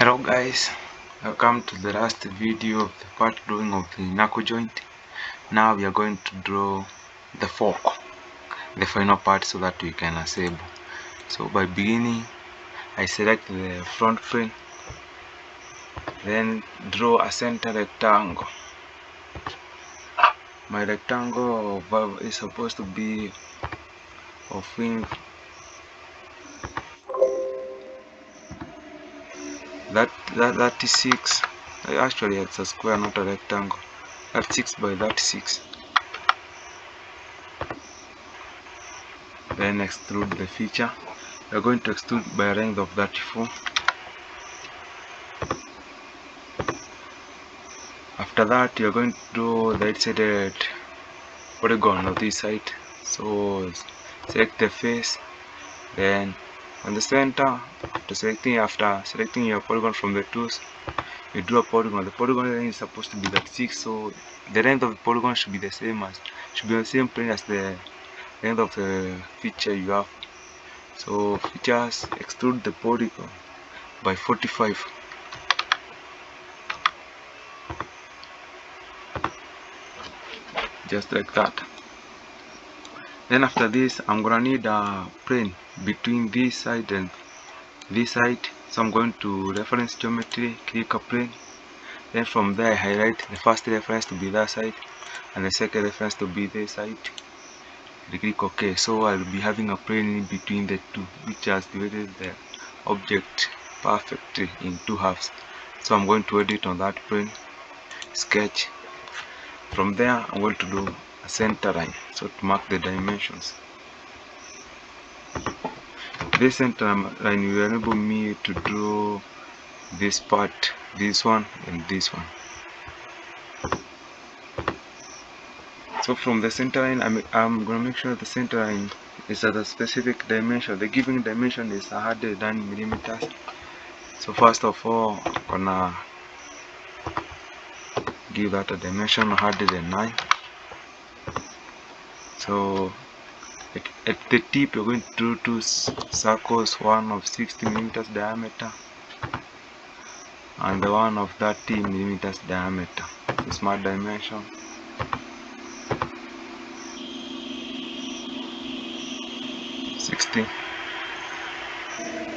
Hello guys, welcome to the last video of the part drawing of the knuckle joint. Now we are going to draw the fork, the final part, so that we can assemble. So by beginning, I select the front plane, then draw a center rectangle. My rectangle is supposed to be of width that 36. Actually it's a square, not a rectangle. That's 6 by 36. Then extrude the feature. We are going to extrude by a length of 34. After that, you are going to do the right-sided polygon of this side. So select the face, then on the center, after selecting your polygon from the tools, you draw a polygon. The polygon is supposed to be 36, so the length of the polygon should be the same plane as the length of the feature you have. So features, extrude the polygon by 45. Just like that. Then after this, I'm gonna need a plane between this side and this side. So I'm going to reference geometry, click a plane. Then from there I highlight the first reference to be that side and the second reference to be this side. Click OK. So I'll be having a plane in between the two, which has divided the object perfectly in two halves. So I'm going to edit on that plane, sketch. From there I'm going to do a center line, so to mark the dimensions. This center line will enable me to draw this part, this one and this one. So from the center line, I'm going to make sure the center line is at a specific dimension. The given dimension is 109 millimeters. So first of all, I'm gonna give that a dimension 109. So at the tip, you're going to do two circles, one of 60 millimeters diameter and the one of 30 millimeters diameter. So smart dimension.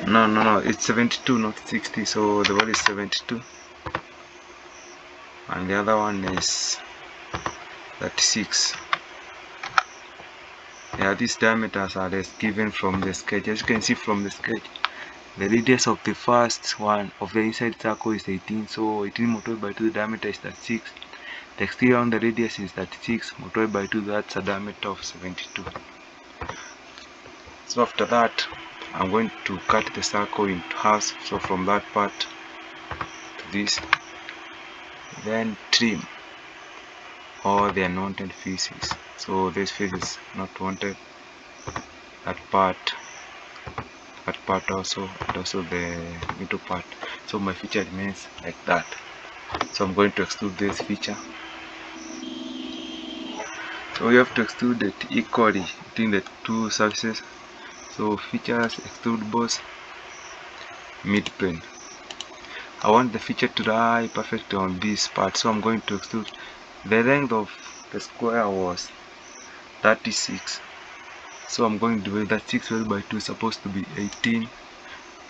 No, it's 72, not 60. So the one is 72 and the other one is 36. Yeah, these diameters are given from the sketch. As you can see from the sketch, the radius of the first one of the inside circle is 18. So 18 multiplied by 2, the diameter is 36. The exterior on the radius is 36 multiplied by 2, that's a diameter of 72. So after that, I'm going to cut the circle into halves. So from that part to this, then trim all the unwanted faces. So this face is not wanted. That part also, and also the middle part. So my feature remains like that. So I'm going to extrude this feature. So we have to extrude it equally between the two surfaces. So features, extrude both, mid plane. I want the feature to lie perfectly on this part, so I'm going to extrude. The length of the square was 36. So I'm going to divide that 6 by 2 is supposed to be 18.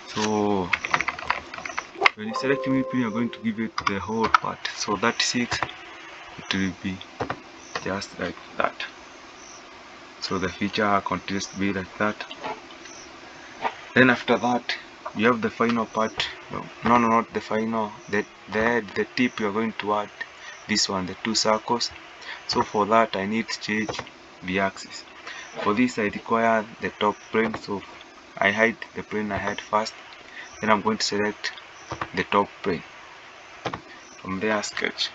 So when you select mid plane, you're going to give it the whole part. So that 6, it will be just like that. So the feature continues to be like that. Then after that, you have the final part. No, not the final. The tip you're going to add this one, the two circles. So for that, I need to change the axis. For this, I require the top plane. So I hide the plane I had first. Then I'm going to select the top plane. From there, sketch.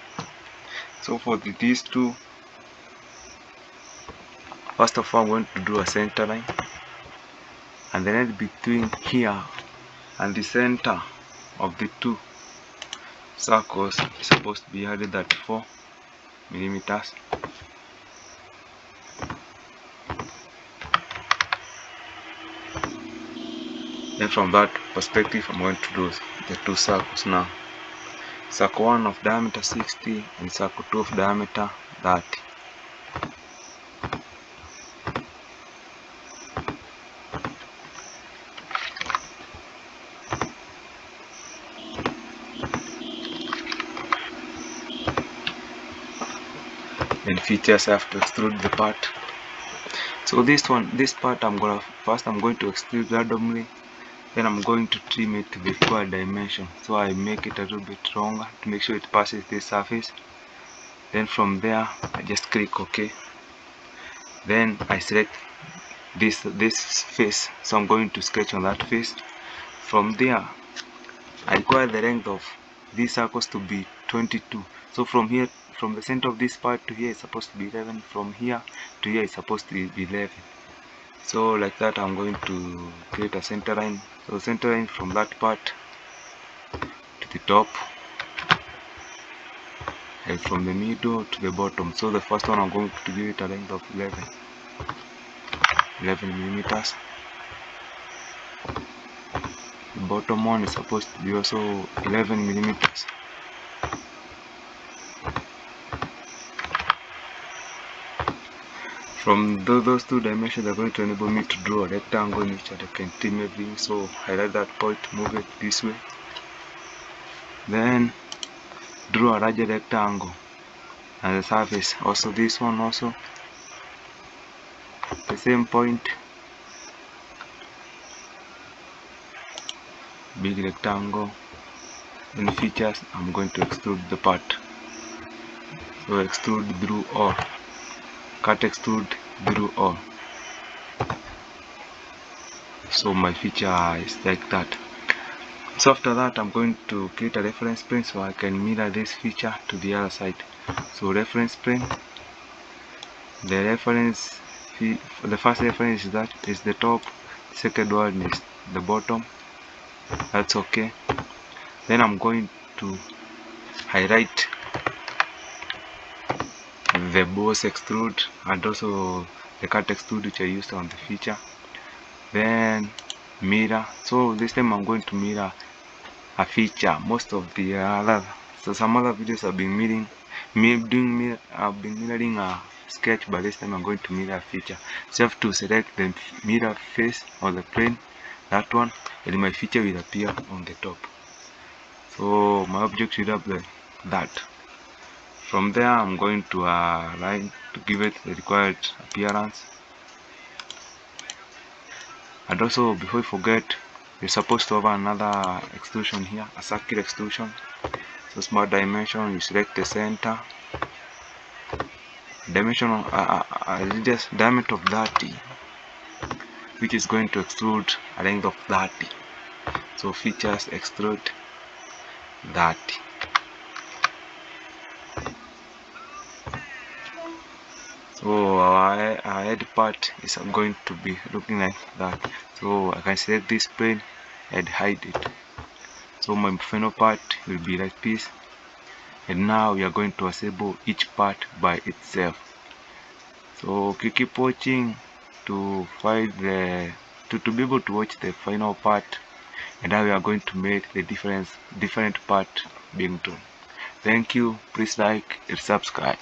So for these two, first of all, I'm going to do a center line, and the length between here and the center of the two circles is supposed to be 134 millimeters. Then from that perspective, I'm going to do the two circles now. Circle 1 of diameter 60 and circle 2 of diameter 30. Then features, I have to extrude the part. So this part I'm going to extrude randomly. Then I'm going to trim it to the required dimension. So I make it a little bit longer to make sure it passes this surface. Then from there I just click OK. Then I select this face. So I'm going to sketch on that face. From there I require the length of these circles to be 22. So from here, from the center of this part to here is supposed to be 11. From here to here is supposed to be 11. So like that, I'm going to create a center line. So center line from that part to the top, and from the middle to the bottom. So the first one, I'm going to give it a length of 11 millimeters. The bottom one is supposed to be also 11 millimeters. From those two dimensions are going to enable me to draw a rectangle in which I can trim everything. So highlight that point, move it this way. Then draw a larger rectangle and the surface. Also this one also. The same point. Big rectangle. In features, I'm going to extrude the part. So extrude through all. Cut extrude through all. So my feature is like that. So after that, I'm going to create a reference plane so I can mirror this feature to the other side. So reference plane. The first reference is the top. Second one is the bottom. That's okay. Then I'm going to highlight the boss extrude and also the cut extrude which I used on the feature. Then mirror. So this time I'm going to mirror a feature. Most of the some other videos have been mirroring a sketch, but this time I'm going to mirror a feature. So I have to select the mirror face or the plane, that one, and my feature will appear on the top. So my object should have that. From there, I'm going to align to give it the required appearance. And also, before you forget, you're supposed to have another extrusion here, a circle extrusion. So smart dimension, you select the center. Dimension just diameter of 30, which is going to extrude a length of 30. So features extrude 30. So our head part is going to be looking like that. So I can select this plane and hide it. So my final part will be like this. And now we are going to assemble each part by itself. So keep watching to find to be able to watch the final part, and how we are going to make the different part being done. Thank you. Please like and subscribe.